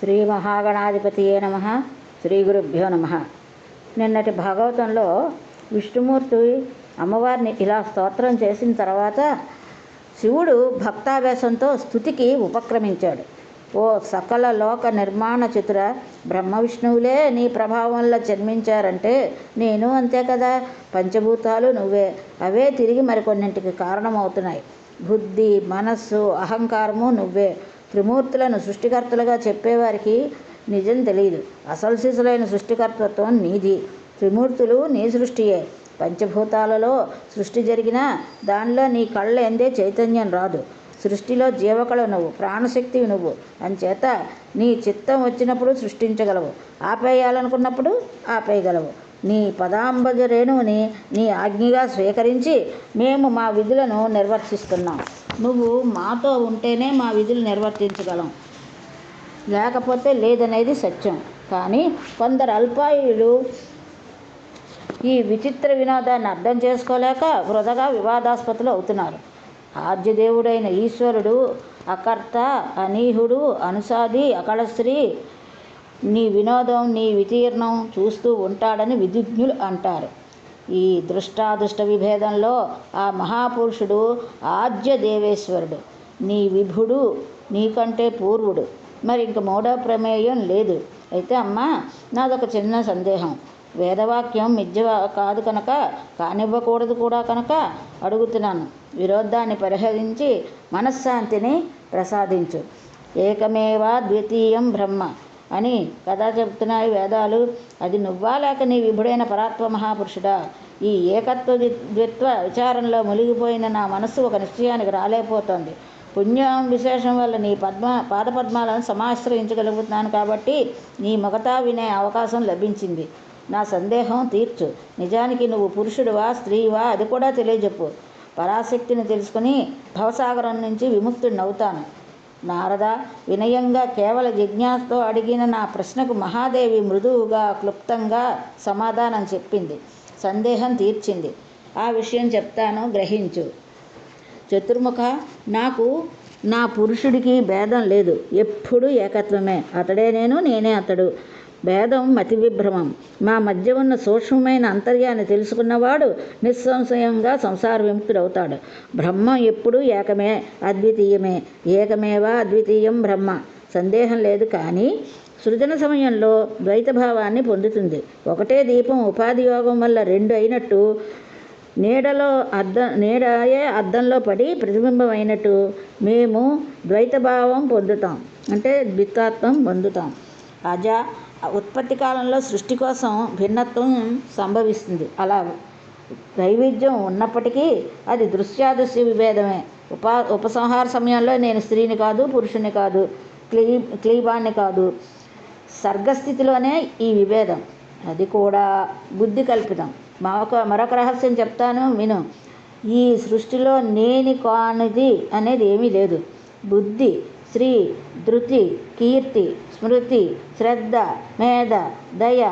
శ్రీ మహాగణాధిపతియే నమః. శ్రీ గురుభ్యో నమః. నిన్నటి భాగవతంలో విష్ణుమూర్తి అమ్మవారిని ఇలా స్తోత్రం చేసిన తర్వాత శివుడు భక్తావేశంతో స్తుతికి ఉపక్రమించాడు. ఓ సకల లోక నిర్మాణ చతుర, బ్రహ్మ విష్ణువులే నీ ప్రభావంలో జన్మించారంటే నేను అంతే కదా. పంచభూతాలు నువ్వే, అవే తిరిగి మరికొన్నింటికి కారణమవుతున్నాయి. బుద్ధి, మనస్సు, అహంకారము నువ్వే. త్రిమూర్తులను సృష్టికర్తలుగా చెప్పేవారికి నిజం తెలియదు. అసలు సిసలైన సృష్టికర్తత్వం నీది. త్రిమూర్తులు నీ సృష్టియే. పంచభూతాలలో సృష్టి జరిగినా దానిలో నీ కళ్ళ ఎందే చైతన్యం రాదు. సృష్టిలో జీవకళ నువ్వు, ప్రాణశక్తివి నువ్వు. అంచేత నీ చిత్తం వచ్చినప్పుడు సృష్టించగలవు, ఆపేయాలనుకున్నప్పుడు ఆపేయగలవు. నీ పదాంబజ రేణువుని నీ ఆజ్ఞగా స్వీకరించి మేము మా విధులను నిర్వర్తిస్తున్నాం. నువ్వు మాతో ఉంటేనే మా విధులు నిర్వర్తించగలం, లేకపోతే లేదనేది సత్యం. కానీ కొందరు అల్పాయులు ఈ విచిత్ర వినోదాన్ని అర్థం చేసుకోలేక వృధగా వివాదాస్పదులు అవుతున్నారు. ఆద్యదేవుడైన ఈశ్వరుడు అకర్త, అనీహుడు, అనుసాది, అకళశ్రీ నీ వినోదం, నీ వితీర్ణం చూస్తూ ఉంటాడని విధిజ్ఞులు అంటారు. ఈ దృష్టాదృష్ట విభేదంలో ఆ మహాపురుషుడు ఆద్య దేవేశ్వరుడు, నీ విభుడు, నీకంటే పూర్వుడు. మరి ఇంక మూడో ప్రమేయం లేదు. అయితే అమ్మా, నాదొక చిన్న సందేహం. వేదవాక్యం మిథ్య కాదు కనుక, కానివ్వకూడదు కూడా కనుక అడుగుతున్నాను. విరోధాన్ని పరిహరించి మనశ్శాంతిని ప్రసాదించు. ఏకమేవా ద్వితీయం బ్రహ్మ అని కదా చెప్తున్నాయి వేదాలు. అది నువ్వా లేక నీ విభుడైన పరాత్మ మహాపురుషుడా? ఈ ఏకత్వ ద్విత్వ విచారంలో మునిగిపోయిన నా మనస్సు ఒక నిశ్చయానికి రాలేకపోతోంది. పుణ్యం విశేషం వల్ల నీ పాదపద్మాలను సమాశ్రయించగలుగుతున్నాను కాబట్టి నీ మొగతా వినే అవకాశం లభించింది. నా సందేహం తీర్చు. నిజానికి నువ్వు పురుషుడివా స్త్రీవా అది కూడా తెలియజెప్పు. పరాశక్తిని తెలుసుకుని భవసాగరం నుంచి విముక్తుడినవుతాను. నారద, వినయంగా కేవల జిజ్ఞాసతో అడిగిన నా ప్రశ్నకు మహాదేవి మృదువుగా క్లుప్తంగా సమాధానం చెప్పింది. సందేహం తీర్చింది. ఆ విషయం చెప్తాను, గ్రహించు. చతుర్ముఖ, నాకు నా పురుషుడికి భేదం లేదు. ఎప్పుడూ ఏకత్వమే. అతడే నేను, నేనే అతడు. భేదం మతి విభ్రమం. మా మధ్య ఉన్న సూక్ష్మమైన అంతర్యాన్ని తెలుసుకున్నవాడు నిస్సంశయంగా సంసార విముక్తుడవుతాడు. బ్రహ్మం ఎప్పుడూ ఏకమే, అద్వితీయమే. ఏకమేవా అద్వితీయం బ్రహ్మ. సందేహం లేదు. కానీ సృజన సమయంలో ద్వైతభావాన్ని పొందుతుంది. ఒకటే దీపం ఉపాధి యోగం వల్ల రెండు అయినట్టు, నీడయే అద్దంలో పడి ప్రతిబింబం అయినట్టు మేము ద్వైతభావం పొందుతాం, అంటే ద్విత్వాత్వం పొందుతాం. ఉత్పత్తి కాలంలో సృష్టి కోసం భిన్నత్వం సంభవిస్తుంది. అలా వైవిధ్యం ఉన్నప్పటికీ అది దృశ్యాదృశ్య విభేదమే. ఉపసంహార సమయంలో నేను స్త్రీని కాదు, పురుషుని కాదు, క్లీబాన్ని కాదు. సర్గస్థితిలోనే ఈ విభేదం. అది కూడా బుద్ధి కల్పితం. మరొక రహస్యం చెప్తాను, విను. ఈ సృష్టిలో నేని కానిది అనేది ఏమీ లేదు. బుద్ధి, శ్రీ, ధృతి, కీర్తి, స్మృతి, శ్రద్ధ, మేధ, దయ,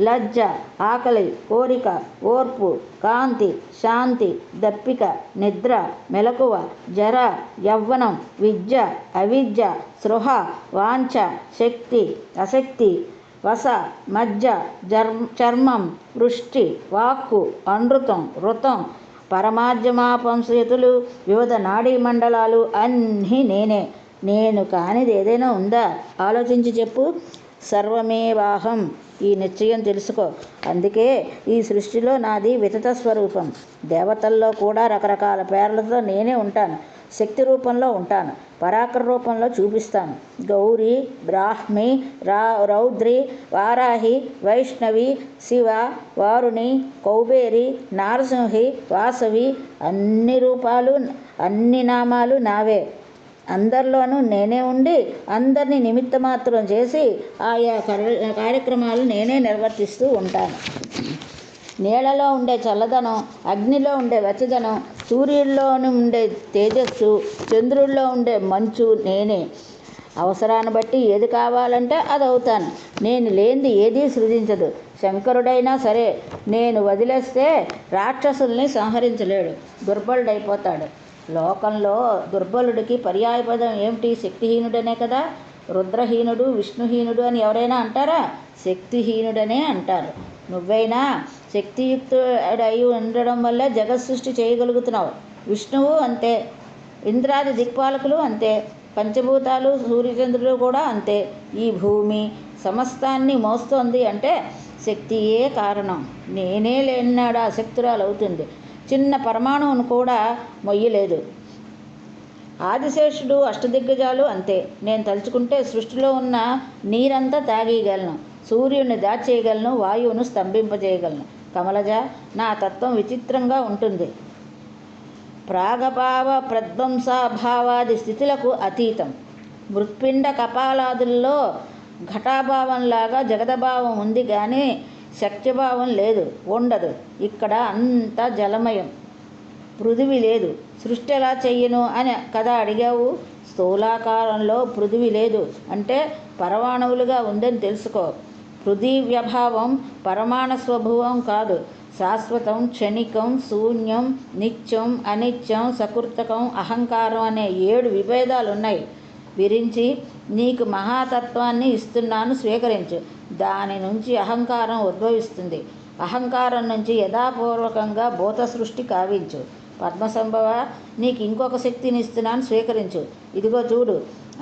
లజ్జ, ఆకలి, కోరిక, ఓర్పు, కాంతి, శాంతి, దప్పిక, నిద్ర, మెలకువ, జర, యవ్వనం, విద్య, అవిద్య, స్పృహ, వాంఛ, శక్తి, అశక్తి, వస, మజ్జ, చర్మం, వృష్టి, వాక్కు, అనృతం, ఋతం, పరమార్జమాపంసయతులు, వివిధ నాడీ మండలాలు అన్నీ నేనే. నేను కానిది ఏదైనా ఉందా? ఆలోచించి చెప్పు. సర్వమేవాహం. ఈ నిశ్చయం తెలుసుకో. అందుకే ఈ సృష్టిలో నాది వితత స్వరూపం. దేవతల్లో కూడా రకరకాల పేర్లతో నేనే ఉంటాను. శక్తి రూపంలో ఉంటాను, పరాక్ర రూపంలో చూపిస్తాను. గౌరీ, బ్రాహ్మి, రౌద్రి, వారాహి, వైష్ణవి, శివ, వారుణి, కౌబేరి, నారసింహి, వాసవి, అన్ని రూపాలు, అన్ని నామాలు నావే. అందరిలోనూ నేనే ఉండి అందరినీ నిమిత్తమాత్రం చేసి ఆయా కార్యక్రమాలు నేనే నిర్వర్తిస్తూ ఉంటాను. నీళ్లలో ఉండే చల్లదనం, అగ్నిలో ఉండే వెచ్చదనం, సూర్యుడిలోని ఉండే తేజస్సు, చంద్రుడిలో ఉండే మంచు నేనే. అవసరాన్ని బట్టి ఏది కావాలంటే అది అవుతాను. నేను లేనిది ఏదీ సృజించదు. శంకరుడైనా సరే నేను వదిలేస్తే రాక్షసుల్ని సంహరించలేడు, దుర్బలుడైపోతాడు. లోకంలో దుర్బలుడికి పర్యాయపదం ఏమిటి? శక్తిహీనుడనే కదా. రుద్రహీనుడు విష్ణుహీనుడు అని ఎవరైనా అంటారా? శక్తిహీనుడనే అంటారు. నువ్వైనా శక్తియుక్తుడై ఉండడం వల్ల జగత్ సృష్టి చేయగలుగుతున్నావు. విష్ణువు అంతే, ఇంద్రాది దిక్పాలకులు అంతే, పంచభూతాలు సూర్యచంద్రులు కూడా అంతే. ఈ భూమి సమస్తాన్ని మోస్తోంది అంటే శక్తియే కారణం. నేనే లేనినాడు అశక్తురాలు అవుతుంది. చిన్న పరమాణువును కూడా మొయ్యలేదు. ఆదిశేషుడు అష్టదిగ్గజాలు అంతే. నేను తలుచుకుంటే సృష్టిలో ఉన్న నీరంతా తాగేయగలను, సూర్యుడిని దాచేయగలను, వాయువును స్తంభింపజేయగలను. కమలజ, నా తత్వం విచిత్రంగా ఉంటుంది. ప్రాగభావ ప్రధ్వంసాభావాది స్థితులకు అతీతం. మృత్పిండ కపాలాదుల్లో ఘటాభావంలాగా జగదభావం ఉంది కానీ శక్తిభావం లేదు, ఉండదు. ఇక్కడ అంతా జలమయం, పృథివీ లేదు. సృష్టి ఎలా చెయ్యను అని కదా అడిగావు. స్థూలాకారంలో పృథివీ లేదు అంటే పరమాణువులుగా ఉందని తెలుసుకో. పృథివ్యభావం పరమాణ స్వభావం కాదు, శాశ్వతం, క్షణికం, శూన్యం, నిత్యం, అనిత్యం, సకృతకం, అహంకారం అనే 7 విభేదాలు ఉన్నాయి. విరించి నీకు మహాతత్వాన్ని ఇస్తున్నాను, స్వీకరించు. దాని నుంచి అహంకారం ఉద్భవిస్తుంది. అహంకారం నుంచి యథాపూర్వకంగా భూత సృష్టి కావించు. పద్మసంభవ, నీకు ఇంకొక శక్తిని ఇస్తున్నాను, స్వీకరించు. ఇదిగో చూడు,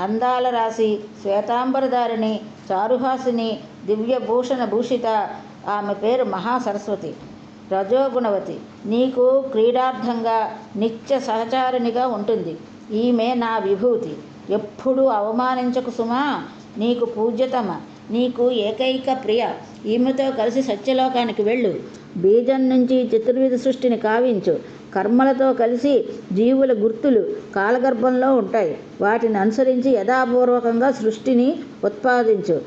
అందాల రాశి, శ్వేతాంబరధారిణి, చారుహాసిని, దివ్యభూషణ భూషిత. ఆమె పేరు మహాసరస్వతి, రజోగుణవతి. నీకు క్రీడార్థంగా నిత్య సహచారిణిగా ఉంటుంది. ఈమె నా విభూతి. ఎప్పుడూ అవమానించకు సుమా. నీకు పూజ్యతమ, నీకు ఏకైక ప్రియ. ఈమెతో కలిసి సత్యలోకానికి వెళ్ళు. బీజం నుంచి చతుర్విధ సృష్టిని కావించు. కర్మలతో కలిసి జీవుల గుర్తులు కాలగర్భంలో ఉంటాయి. వాటిని అనుసరించి యథాపూర్వకంగా సృష్టిని ఉత్పాదించు.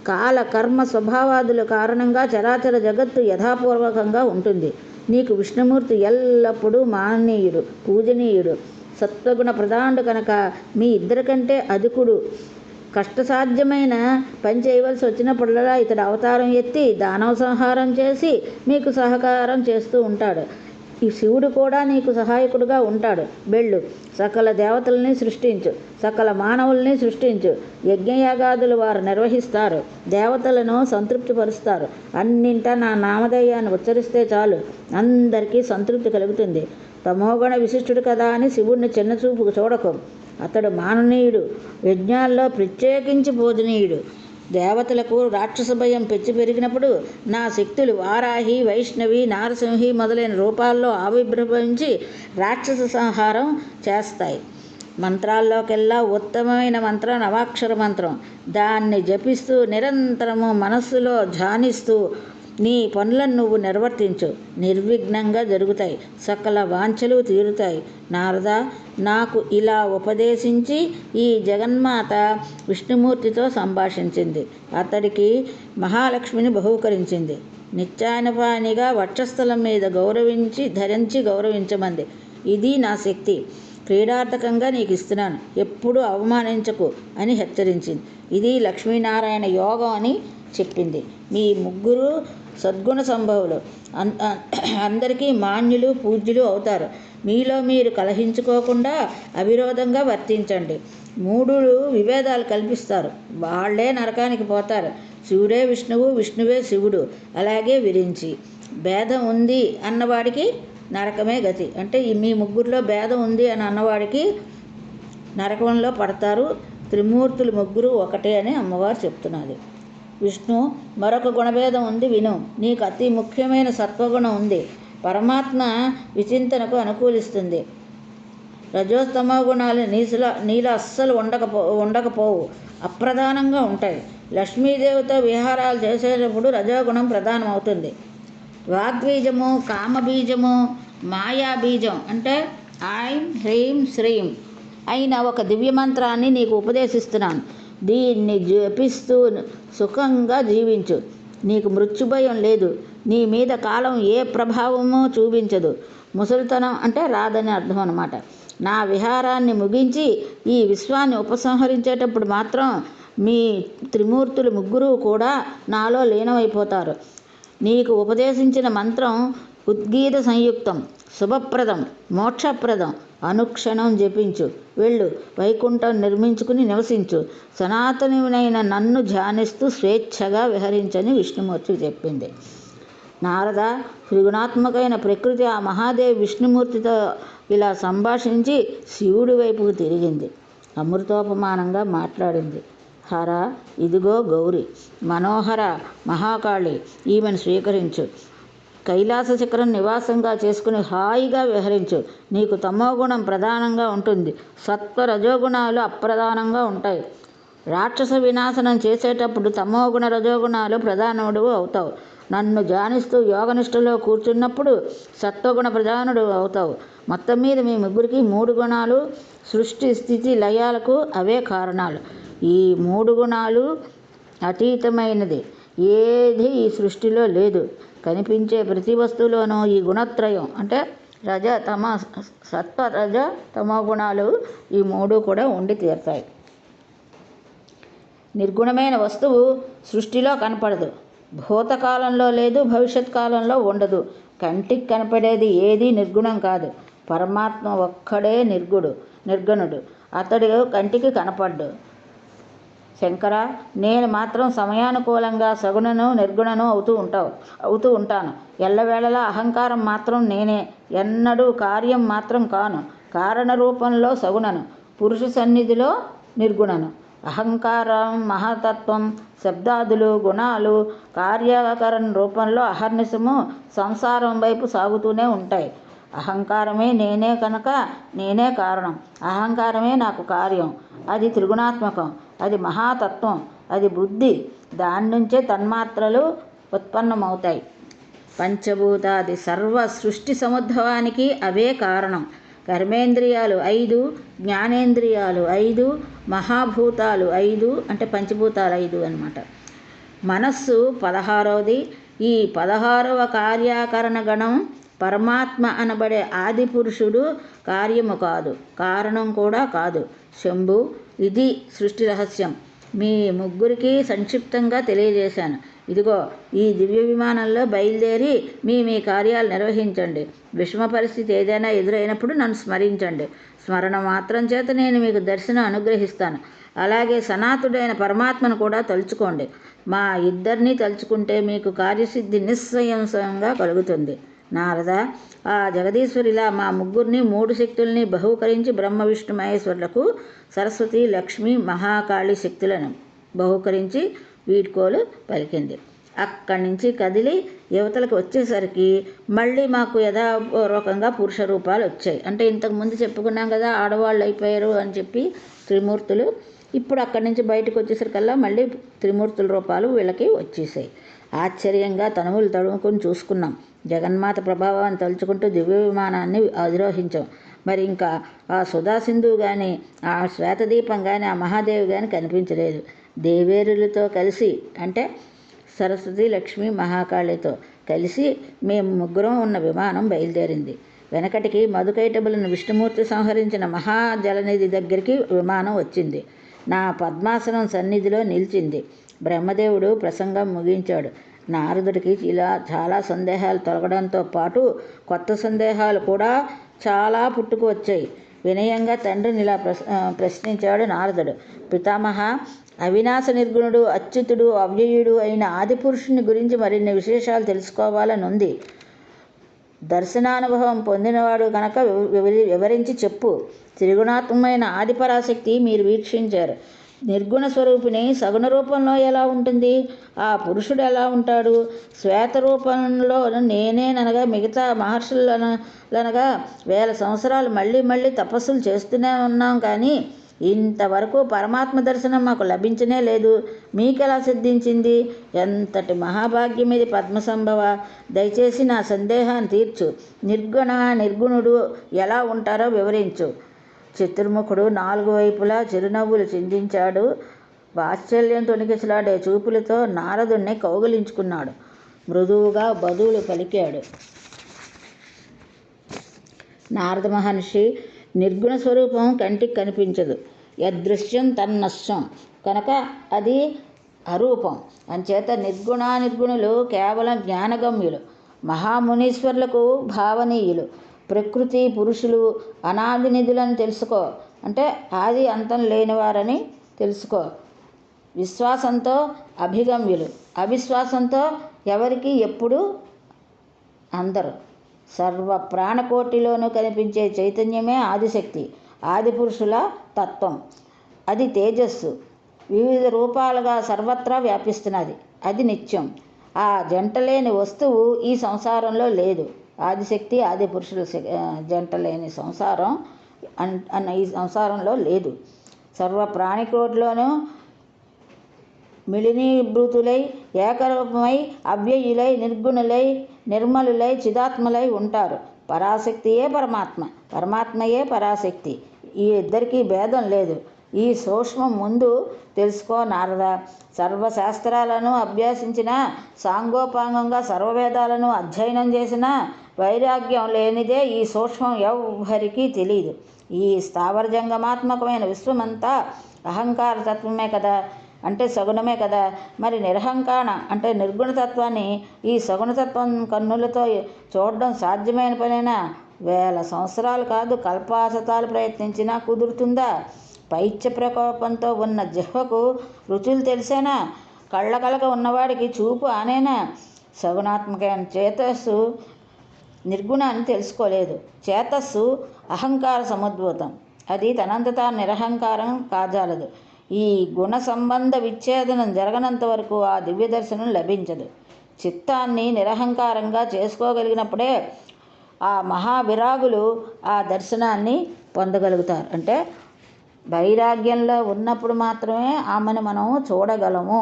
కాల కర్మ స్వభావాదుల కారణంగా చరాచర జగత్తు యథాపూర్వకంగా ఉంటుంది. నీకు విష్ణుమూర్తి ఎల్లప్పుడూ మాననీయుడు, పూజనీయుడు, సత్వగుణ ప్రధానుడు కనుక మీ ఇద్దరికంటే అధికుడు. కష్టసాధ్యమైన పని చేయవలసి వచ్చినప్పుడల్లా ఇతడు అవతారం ఎత్తి దానవ సంహారం చేసి మీకు సహకారం చేస్తూ ఉంటాడు. ఈ శివుడు కూడా నీకు సహాయకుడుగా ఉంటాడు. వెళ్ళు, సకల దేవతల్ని సృష్టించు, సకల మానవుల్ని సృష్టించు. యజ్ఞయాగాదులు వారు నిర్వహిస్తారు, దేవతలను సంతృప్తిపరుస్తారు. అన్నింటా నా నామధేయాన్ని ఉచ్చరిస్తే చాలు, అందరికీ సంతృప్తి కలుగుతుంది. తమోగణ విశిష్టుడు కదా అని శివుడిని చిన్నచూపుకు చూడకు. అతడు మాననీయుడు, యజ్ఞాల్లో ప్రత్యేకించి పూజనీయుడు. దేవతలకు రాక్షస భయం పెంచి పెరిగినప్పుడు నా శక్తులు వారాహి, వైష్ణవి, నారసింహి మొదలైన రూపాల్లో ఆవిర్భవించి రాక్షస సంహారం చేస్తాయి. మంత్రాల్లోకెల్లా ఉత్తమమైన మంత్రం నవాక్షర మంత్రం. దాన్ని జపిస్తూ నిరంతరము మనస్సులో ధ్యానిస్తూ నీ పనులను నువ్వు నిర్వర్తించు. నిర్విఘ్నంగా జరుగుతాయి, సకల వాంఛలు తీరుతాయి. నారద, నాకు ఇలా ఉపదేశించి ఈ జగన్మాత విష్ణుమూర్తితో సంభాషించింది. అతడికి మహాలక్ష్మిని బహూకరించింది. నిత్యానుపానిగా వక్షస్థలం మీద ధరించి గౌరవించమంది. ఇది నా శక్తి, క్రీడార్థకంగా నీకు ఇస్తున్నాను, ఎప్పుడూ అవమానించకు అని హెచ్చరించింది. ఇది లక్ష్మీనారాయణ యోగం అని చెప్పింది. మీ ముగ్గురు సద్గుణ సంభవులు, అందరికీ మాన్యులు, పూజ్యులు అవుతారు. మీలో మీరు కలహించుకోకుండా అవిరోధంగా వర్తించండి. 3 విభేదాలు కల్పిస్తారు, వాళ్లే నరకానికి పోతారు. శివుడే విష్ణువు, విష్ణువే శివుడు. అలాగే విరించి భేదం ఉంది అన్నవాడికి నరకమే గతి. అంటే మీ ముగ్గురిలో భేదం ఉంది అని అన్నవాడికి నరకంలో పడతారు. త్రిమూర్తులు ముగ్గురు ఒకటే అని అమ్మవారు చెప్తున్నది. విష్ణు మరొక గుణభేదం ఉంది, విను. నీకు అతి ముఖ్యమైన సత్వగుణం ఉంది. పరమాత్మ విచింతనకు అనుకూలిస్తుంది. రజోస్తమో గుణాలు నీలో అస్సలు ఉండకపోవు, అప్రధానంగా ఉంటాయి. లక్ష్మీదేవితో విహారాలు చేసేటప్పుడు రజోగుణం ప్రధానం అవుతుంది. వాగ్బీజము, కామబీజము, మాయాబీజం అంటే ఐం హ్రీం శ్రీం అయిన ఒక దివ్యమంత్రాన్ని నీకు ఉపదేశిస్తున్నాను. దీన్ని జపిస్తూ సుఖంగా జీవించు. నీకు మృత్యుభయం లేదు. నీ మీద కాలం ఏ ప్రభావమూ చూపించదు. ముసలితనం అంటే రాదని అర్థం అన్నమాట. నా విహారాన్ని ముగించి ఈ విశ్వాన్ని ఉపసంహరించేటప్పుడు మాత్రం మీ త్రిమూర్తులు ముగ్గురు కూడా నాలో లీనమైపోతారు. నీకు ఉపదేశించిన మంత్రం ఉద్గీత సంయుక్తం, శుభప్రదం, మోక్షప్రదం, అనుక్షణం జపించు. వెళ్ళు, వైకుంఠం నిర్మించుకుని నివసించు. సనాతనునైన నన్ను ధ్యానిస్తూ స్వేచ్ఛగా విహరించని విష్ణుమూర్తికి చెప్పింది. నారద, త్రిగుణాత్మకమైన ప్రకృతి ఆ మహాదేవి విష్ణుమూర్తితో ఇలా సంభాషించి శివుడి వైపుకు తిరిగింది. అమృతోపమానంగా మాట్లాడింది. హర, ఇదిగో గౌరి, మనోహర మహాకాళి, ఈమెను స్వీకరించు. కైలాస శిఖరం నివాసంగా చేసుకుని హాయిగా విహరించు. నీకు తమోగుణం ప్రధానంగా ఉంటుంది, సత్వ రజోగుణాలు అప్రధానంగా ఉంటాయి. రాక్షస వినాశనం చేసేటప్పుడు తమోగుణ రజోగుణాలు ప్రధానుడు అవుతావు. నన్ను ధ్యానిస్తూ యోగనిష్టలో కూర్చున్నప్పుడు సత్వగుణ ప్రధానుడు అవుతావు. మొత్తం మీద మీ ముగ్గురికి 3 గుణాలు, సృష్టి స్థితి లయాలకు అవే కారణాలు. ఈ 3 గుణాలు అతీతమైనది ఏది ఈ సృష్టిలో లేదు. కనిపించే ప్రతి వస్తువులోనూ ఈ గుణత్రయం అంటే రజ తమ సత్వ రజ తమో గుణాలు ఈ 3 కూడా ఉండి తీరుతాయి. నిర్గుణమైన వస్తువు సృష్టిలో కనపడదు, భూతకాలంలో లేదు, భవిష్యత్ కాలంలో ఉండదు. కంటికి కనపడేది ఏది నిర్గుణం కాదు. పరమాత్మ ఒక్కడే నిర్గుణుడు. అతడు కంటికి కనపడ్డు. శంకర, నేను మాత్రం సమయానుకూలంగా సగుణను నిర్గుణను అవుతూ ఉంటాను. ఎల్లవేళలా అహంకారం మాత్రం నేనే, ఎన్నడూ కార్యం మాత్రం కాను. కారణ రూపంలో సగుణను, పురుష సన్నిధిలో నిర్గుణను. అహంకారం, మహతత్వం, శబ్దాదులు, గుణాలు కార్యకరణ రూపంలో అహర్నిశము సంసారం వైపు సాగుతూనే ఉంటాయి. అహంకారమే నేనే కనుక నేనే కారణం. అహంకారమే నాకు కార్యం. అది త్రిగుణాత్మకం, అది మహాతత్వం, అది బుద్ధి. దాని నుంచే తన్మాత్రలు ఉత్పన్నమవుతాయి. పంచభూతాది సర్వ సృష్టి సముద్భవానికి అవే కారణం. కర్మేంద్రియాలు 5, జ్ఞానేంద్రియాలు 5, మహాభూతాలు 5 అంటే పంచభూతాలు 5 అన్నమాట. మనస్సు 16వది. ఈ 16వ కార్యాకరణ గణం పరమాత్మ అనబడే ఆది పురుషుడు కార్యము కాదు, కారణం కూడా కాదు. శంభు, ఇది సృష్టి రహస్యం. మీ ముగ్గురికి సంక్షిప్తంగా తెలియజేశాను. ఇదిగో ఈ దివ్య విమానంలో బయలుదేరి మీ కార్యాలు నిర్వహించండి. విషమ పరిస్థితి ఏదైనా ఎదురైనప్పుడు నన్ను స్మరించండి. స్మరణ మాత్రం చేత నేను మీకు దర్శనం అనుగ్రహిస్తాను. అలాగే సనాతుడైన పరమాత్మను కూడా తలుచుకోండి. మా ఇద్దరినీ తలుచుకుంటే మీకు కార్యసిద్ధి నిస్సంశయంగా కలుగుతుంది. నారద, ఆ జగదీశ్వరిలా మా ముగ్గురిని 3 శక్తుల్ని బహూకరించి బ్రహ్మ విష్ణు మహేశ్వరులకు సరస్వతి, లక్ష్మి, మహాకాళి శక్తులను బహూకరించి వీడ్కోలు పలికింది. అక్కడి నుంచి కదిలి యువతలకు వచ్చేసరికి మళ్ళీ మాకు యథాపూర్వకంగా పురుష రూపాలు వచ్చాయి. అంటే ఇంతకుముందు చెప్పుకున్నాం కదా, ఆడవాళ్ళు అయిపోయారు అని చెప్పి త్రిమూర్తులు. ఇప్పుడు అక్కడి నుంచి బయటకు వచ్చేసరికల్లా మళ్ళీ త్రిమూర్తుల రూపాలు వీళ్ళకి వచ్చేసాయి. ఆశ్చర్యంగా తనువులు తడుముకొని చూసుకున్నాం. జగన్మాత ప్రభావాన్ని తలుచుకుంటూ దివ్య విమానాన్ని అధిరోహించాం. మరి ఇంకా ఆ సుధాసింధువు కానీ, ఆ శ్వేతదీపం కానీ, ఆ మహాదేవి కానీ కనిపించలేదు. దేవేరులతో కలిసి అంటే సరస్వతి, లక్ష్మి, మహాకాళితో కలిసి మేము ముగ్గురం ఉన్న విమానం బయలుదేరింది. వెనకటికి మధుకైటబులను విష్ణుమూర్తి సంహరించిన మహాజలనిధి దగ్గరికి విమానం వచ్చింది. నా పద్మాసనం సన్నిధిలో నిలిచింది. బ్రహ్మదేవుడు ప్రసంగం ముగించాడు. నారదుడికి చాలా సందేహాలు తొలగడంతో పాటు కొత్త సందేహాలు కూడా చాలా పుట్టుకు వచ్చాయి. వినయంగా తండ్రిని ఇలా ప్రశ్నించాడు నారదుడు. పితామహ, అవినాశ నిర్గుణుడు, అచ్యుతుడు, అవ్యయుడు అయిన ఆదిపురుషుని గురించి మరిన్ని విశేషాలు తెలుసుకోవాలని ఉంది. దర్శనానుభవం పొందినవాడు కనుక వివరించి చెప్పు. త్రిగుణాత్మకమైన ఆదిపరాశక్తి మీరు వీక్షించారు. నిర్గుణ స్వరూపిణి సగుణ రూపంలో ఎలా ఉంటుంది? ఆ పురుషుడు ఎలా ఉంటాడు? శ్వేత రూపంలో నేనేనగా మిగతా మహర్షులనగా 1000 సంవత్సరాలు మళ్ళీ తపస్సులు చేస్తూనే ఉన్నాం, కానీ ఇంతవరకు పరమాత్మ దర్శనం మాకు లభించనే లేదు. మీకెలా సిద్ధించింది? ఎంతటి మహాభాగ్యం ఇది పద్మసంభవ! దయచేసి నా సందేహాన్ని తీర్చు. నిర్గుణుడు ఎలా ఉంటారో వివరించు. చతుర్ముఖుడు 4 వైపులా చిరునవ్వులు చిందించాడు. వాత్సల్యం తొణికిసలాడే చూపులతో నారదుణ్ణి కౌగిలించుకున్నాడు. మృదువుగా బదువులు పలికాడు. నారద మహర్షి, నిర్గుణ స్వరూపం కంటికి కనిపించదు. యదృశ్యం తన్నశ్వం కనుక అది అరూపం. అంచేత నిర్గుణులు కేవలం జ్ఞానగమ్యులు, మహామునీశ్వరులకు భావనీయులు. ప్రకృతి పురుషులు అనాది నిధులని తెలుసుకో, అంటే ఆది అంతం లేనివారని తెలుసుకో. విశ్వాసంతో అభిగమ్యులు, అవిశ్వాసంతో ఎవరికి ఎప్పుడు అందరు. సర్వ ప్రాణకోటిలోనూ కనిపించే చైతన్యమే ఆదిశక్తి, ఆది పురుషుల తత్వం. అది తేజస్సు, వివిధ రూపాలుగా సర్వత్రా వ్యాపిస్తున్నది. అది నిత్యం. ఆ జంట లేని వస్తువు ఈ సంసారంలో లేదు. ఆదిశక్తి ఆది పురుషుల జంట లేని సంసారం ఈ సంసారంలో లేదు. సర్వ ప్రాణికోటిలోనూ మిళినీభూతులై ఏకరూపమై అవ్యయులై నిర్గుణులై నిర్మలులై చిదాత్మలై ఉంటారు. పరాశక్తియే పరమాత్మ, పరమాత్మయే పరాశక్తి. ఈ ఇద్దరికీ భేదం లేదు. ఈ సూక్ష్మం ముందు తెలుసుకో నారద. సర్వశాస్త్రాలను అభ్యసించిన, సాంగోపాంగంగా సర్వవేదాలను అధ్యయనం చేసిన వైరాగ్యం లేనిదే ఈ సూక్ష్మం ఎవ్వరికీ తెలియదు. ఈ స్థావర జంగమాత్మకమైన విశ్వమంతా అహంకార తత్వమే కదా, అంటే సగుణమే కదా. మరి నిరహంకార అంటే నిర్గుణతత్వాన్ని ఈ సగుణతత్వం కన్నులతో చూడడం సాధ్యమైన పనేనా? వేల సంవత్సరాలు కాదు, కల్పాశతాలు ప్రయత్నించినా కుదురుతుందా? పైత్య ప్రకోపంతో ఉన్న జిహ్వకు రుచులు తెలిసేనా? కళ్ళకలక ఉన్నవాడికి చూపు ఆనేనా? సగుణాత్మకమైన చేతస్సు నిర్గుణాన్ని తెలుసుకోలేదు. చేతస్సు అహంకార సముద్భూతం. అది తనంత తాను నిరహంకారం కాజాలదు. ఈ గుణ సంబంధ విచ్ఛేదనం జరగనంత వరకు ఆ దివ్య దర్శనం లభించదు. చిత్తాన్ని నిరహంకారంగా చేసుకోగలిగినప్పుడే ఆ మహావిరాగులు ఆ దర్శనాన్ని పొందగలుగుతారు. అంటే వైరాగ్యంలో ఉన్నప్పుడు మాత్రమే ఆమెను మనం చూడగలము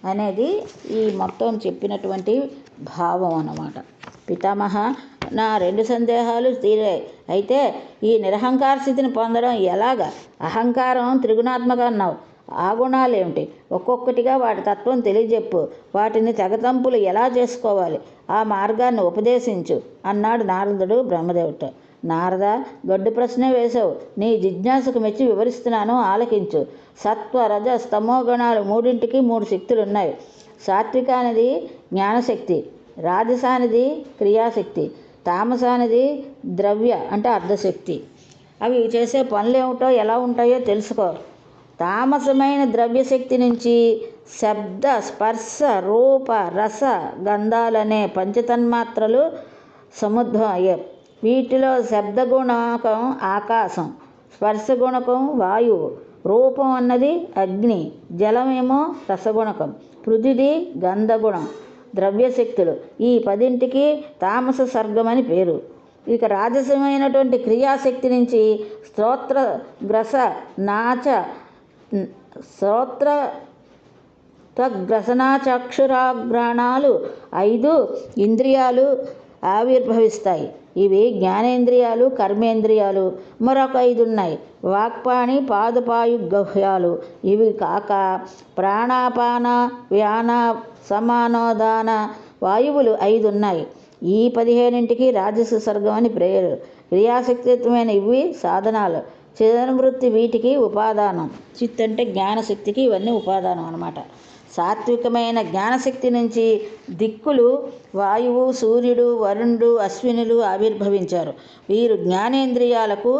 అనేది ఈ మొత్తం చెప్పినటువంటి భావం అన్నమాట. పితామహ, నా 2 సందేహాలు తీరాయి. అయితే ఈ నిరహంకార స్థితిని పొందడం ఎలాగా? అహంకారం త్రిగుణాత్మక అన్నావు, ఆ గుణాలు ఏమిటి? ఒక్కొక్కటిగా వాటి తత్వం తెలియజెప్పు. వాటిని తెగతంపులు ఎలా చేసుకోవాలి? ఆ మార్గాన్ని ఉపదేశించు అన్నాడు నారదుడు బ్రహ్మదేవుడితో. నారద, గడ్డు ప్రశ్నే వేశావు. నీ జిజ్ఞాసకు మెచ్చి వివరిస్తున్నాను, ఆలకించు. సత్వ రజ స్తమో గణాలు మూడింటికి 3 శక్తులున్నాయి. సాత్వికానిది జ్ఞానశక్తి, రాజసానిది క్రియాశక్తి, తామసానిది ద్రవ్య అంటే అర్ధశక్తి. అవి చేసే పనులేమిటో ఎలా ఉంటాయో తెలుసుకో. తామసమైన ద్రవ్యశక్తి నుంచి శబ్ద స్పర్శ రూప రస గంధాలనే పంచతన్మాత్రలు సముద్భవం అయ్యాయి. వీటిలో శబ్దగుణకం ఆకాశం, స్పర్శగుణకం వాయువు, రూపం అన్నది అగ్ని, జలమేమో రసగుణకం, పృథివీ గంధగుణం ద్రవ్యశక్తులు. ఈ 10ంటికి తామస సర్గమని పేరు. ఇక రాజసమైనటువంటి క్రియాశక్తి నుంచి స్తోత్ర గ్రస నాచ స్తోత్ర గ్రసనాచక్షురాఘ్రాణాలు 5 ఇంద్రియాలు ఆవిర్భవిస్తాయి. ఇవి జ్ఞానేంద్రియాలు, కర్మేంద్రియాలు. మరొక 5 ఉన్నాయి, వాక్పాణి పాదపాయు గహ్యాలు. ఇవి కాక ప్రాణాపాన వ్యాన సమానోదాన వాయువులు 5 ఉన్నాయి. ఈ 15ంటికి రాజస సర్గం అని పేరు. క్రియాశక్తిత్వమైన ఇవి సాధనాలు, చిదనువృత్తి వీటికి ఉపాదానం. చిత్ అంటే జ్ఞానశక్తికి ఇవన్నీ ఉపాదానం అన్నమాట. సాత్వికమైన జ్ఞానశక్తి నుంచి దిక్కులు వాయువు, సూర్యుడు, వరుణుడు, అశ్వినులు ఆవిర్భవించారు. వీరు జ్ఞానేంద్రియాలకు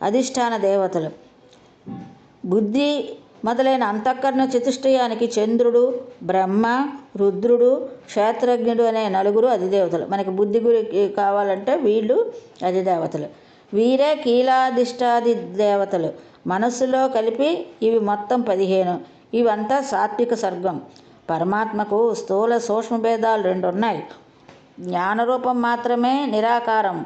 అధిష్టాన దేవతలు. బుద్ధి మొదలైన అంతఃకరణ చతుష్టయానికి చంద్రుడు, బ్రహ్మ, రుద్రుడు, క్షేత్రజ్ఞుడు అనే 4 అధిదేవతలు. మనకి బుద్ధి గురికి కావాలంటే వీళ్ళు అధిదేవతలు. వీరే కీలాధిష్టాది దేవతలు. మనస్సులో కలిపి ఇవి మొత్తం 15. ఇవంతా సాత్విక సర్గం. పరమాత్మకు స్థూల సూక్ష్మ భేదాలు 2 ఉన్నాయి. జ్ఞానరూపం మాత్రమే నిరాకారం.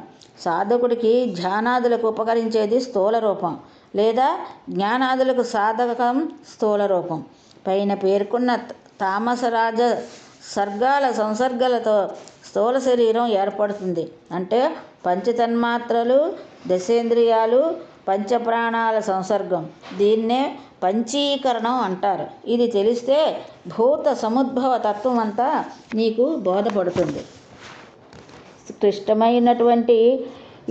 సాధకుడికి ధ్యానాదులకు ఉపకరించేది స్థూల రూపం, లేదా జ్ఞానాదులకు సాధకం స్థూల రూపం. పైన పేర్కొన్న తామసరాజ సర్గాల సంసర్గలతో స్థూల శరీరం ఏర్పడుతుంది. అంటే పంచతన్మాత్రలు, దశేంద్రియాలు, పంచప్రాణాల సంసర్గం. దీన్నే పంచీకరణం అంటారు. ఇది తెలిస్తే భూత సముద్భవ తత్వం అంతా నీకు బోధపడుతుంది. క్లిష్టమైనటువంటి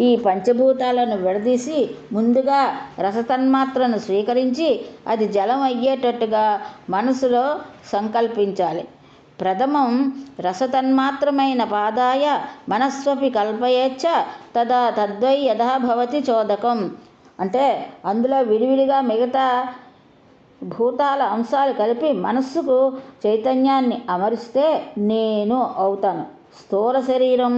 ఈ పంచభూతాలను విడదీసి ముందుగా రసతన్మాత్రను స్వీకరించి అది జలం అయ్యేటట్టుగా మనసులో సంకల్పించాలి. ప్రథమం రసతన్మాత్రమైన పాదాయ మనస్వపి కల్పయేచ్చ తదా తద్వై యథా భవతి చోదకం. అంటే అందులో విడివిడిగా మిగతా భూతాల అంశాలు కలిపి మనస్సుకు చైతన్యాన్ని అమరిస్తే నేను అవుతాను. స్థూల శరీరం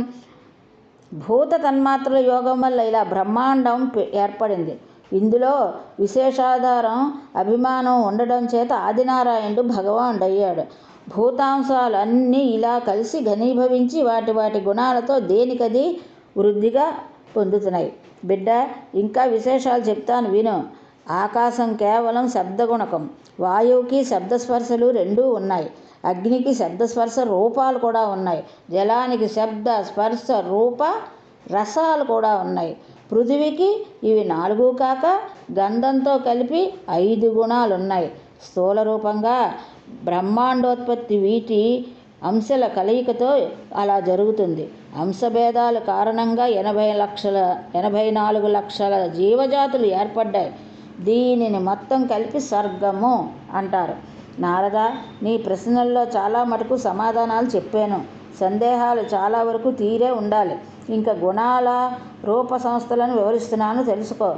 భూత తన్మాత్రల యోగం వల్ల ఇలా బ్రహ్మాండం ఏర్పడింది. ఇందులో విశేషాధారం అభిమానం ఉండడం చేత ఆదినారాయణుడు భగవానుడయ్యాడు. భూతాంశాలు అన్నీ ఇలా కలిసి ఘనీభవించి వాటి వాటి గుణాలతో దేనికది వృద్ధిగా పొందుతున్నాయి. బిడ్డ, ఇంకా విశేషాలు చెప్తాను విను. ఆకాశం కేవలం శబ్దగుణకం. వాయువుకి శబ్దస్పర్శలు రెండూ ఉన్నాయి. అగ్నికి శబ్దస్పర్శ రూపాలు కూడా ఉన్నాయి. జలానికి శబ్ద స్పర్శ రూప రసాలు కూడా ఉన్నాయి. పృథివీకి ఇవి 4 కాక గంధంతో కలిపి 5 గుణాలు ఉన్నాయి. స్థూల రూపంగా బ్రహ్మాండోత్పత్తి వీటి అంశాల కలయికతో అలా జరుగుతుంది. అంశభేదాల కారణంగా 84 లక్షల జీవజాతులు ఏర్పడ్డాయి. దీనిని మొత్తం కలిపి స్వర్గము అంటారు. నారద, నీ ప్రశ్నల్లో చాలా మటుకు సమాధానాలు చెప్పాను. సందేహాలు చాలా వరకు తీరే ఉండాలి. ఇంకా గుణాల రూప సంస్థలను వివరిస్తున్నాను, తెలుసుకో.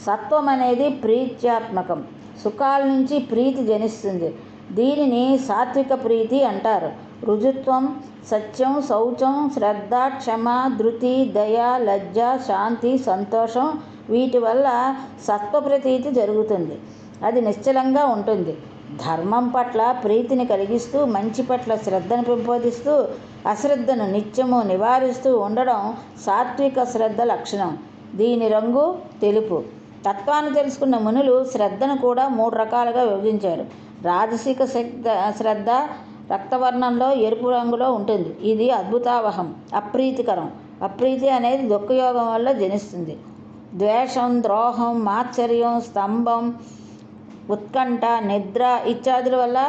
సత్వం అనేది ప్రీత్యాత్మకం. సుఖాల నుంచి ప్రీతి జనిస్తుంది. దీనిని సాత్విక ప్రీతి అంటారు. రుజుత్వం, సత్యం, శౌచం, శ్రద్ధ, క్షమ, ధృతి, దయ, లజ్జ, శాంతి, సంతోషం వీటి వల్ల సత్వప్రతీతి జరుగుతుంది. అది నిశ్చలంగా ఉంటుంది. ధర్మం పట్ల ప్రీతిని కలిగిస్తూ మంచి పట్ల శ్రద్ధను పెంపొందిస్తూ అశ్రద్ధను నిత్యము నివారిస్తూ ఉండడం సాత్విక శ్రద్ధ లక్షణం. దీని రంగు తెలుపు. తత్వాన్ని తెలుసుకున్న మునులు శ్రద్ధను కూడా 3 రకాలుగా విభజించారు. రాజసిక శ్రద్ధ రక్తవర్ణంలో ఎరుపు రంగులో ఉంటుంది. ఇది అద్భుతావహం, అప్రీతికరం. అప్రీతి అనేది దుఃఖయోగం వల్ల జనిస్తుంది. ద్వేషం, ద్రోహం, మాత్సర్యం, స్తంభం, ఉత్కంఠ, నిద్ర ఇత్యాదుల వల్ల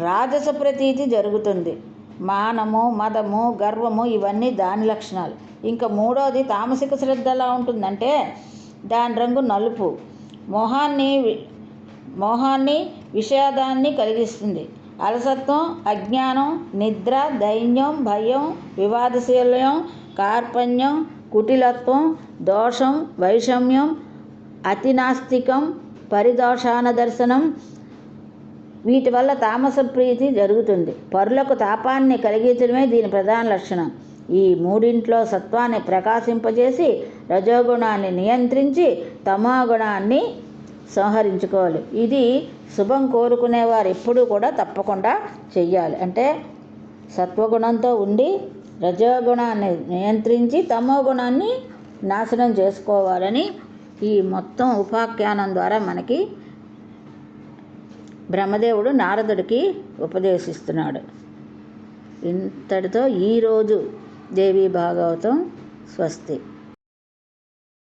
రాజస ప్రతీతి జరుగుతుంది. మానము, మదము, గర్వము ఇవన్నీ దాని లక్షణాలు. ఇంకా 3వది తామసిక శ్రద్ధ ఎలా ఉంటుందంటే దాని రంగు నలుపు. మోహాన్ని విషాదాన్ని కలిగిస్తుంది. అలసత్వం, అజ్ఞానం, నిద్ర, దైన్యం, భయం, వివాదశీల్యం, కార్పణ్యం, కుటిలత్వం, దోషం, వైషమ్యం, అతినాస్తికం, పరిదోషాన దర్శనం వీటి వల్ల తామస ప్రీతి జరుగుతుంది. పరులకు తాపాన్ని కలిగించడమే దీని ప్రధాన లక్షణం. ఈ 3 సత్వాన్ని ప్రకాశింపజేసి రజోగుణాన్ని నియంత్రించి తమోగుణాన్ని సంహరించుకోవాలి. ఇది శుభం కోరుకునేవారు ఎప్పుడూ కూడా తప్పకుండా చెయ్యాలి. అంటే సత్వగుణంతో ఉండి రజోగుణాన్ని నియంత్రించి తమోగుణాన్ని నాశనం చేసుకోవాలని ఈ మొత్తం ఉపాఖ్యానం ద్వారా మనకి బ్రహ్మదేవుడు నారదుడికి ఉపదేశిస్తున్నాడు. ఇంతటితో ఈరోజు దేవీ భాగవతం స్వస్తి.